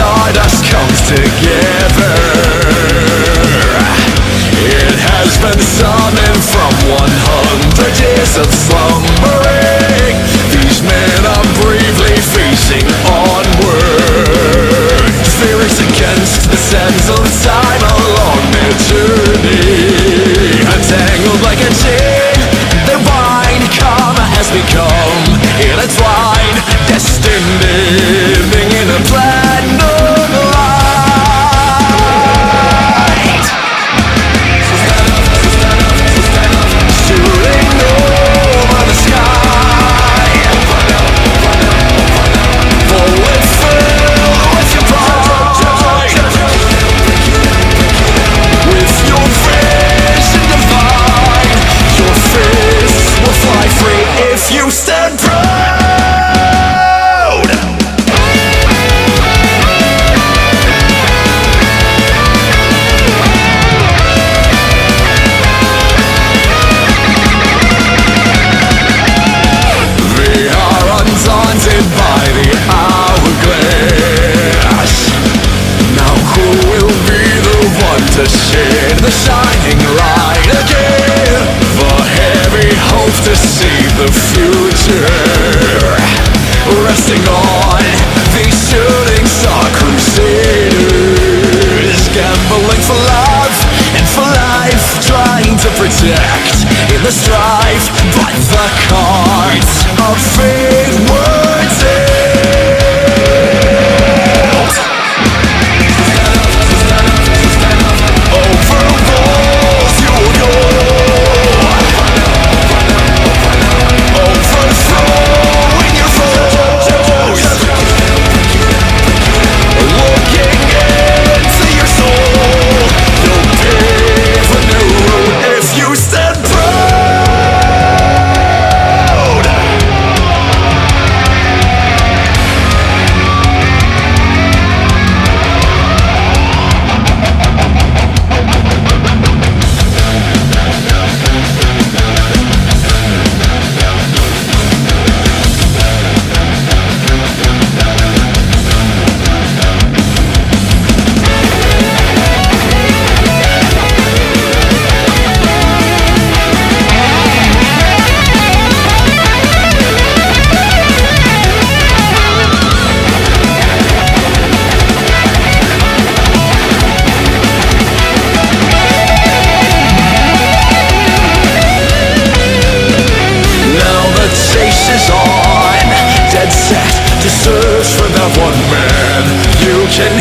stardust comes together. It has been summoned from 100 years of slumbering. These men are bravely facing onward. Fear is against the sands of time along their journey. Entangled like a chain, their bind karma has become intertwined. Destiny living in a platinum light. Shooting over the sky. Bullet filled with your pride. With your vision divine, your fists will fly free if you stand proud. Undaunted by the hourglass. Now who will be the one to shade the shining light again? The heavy hope to see the future resting on these shooting star crusaders, gambling for love and for life, trying to protect in the strife, but the cards of fate were dealt. Over walls you'll go, overthrowing your foes. Looking into your soul, you'll pave a new road if you stand proud. Is on, dead set to search for that one man. You can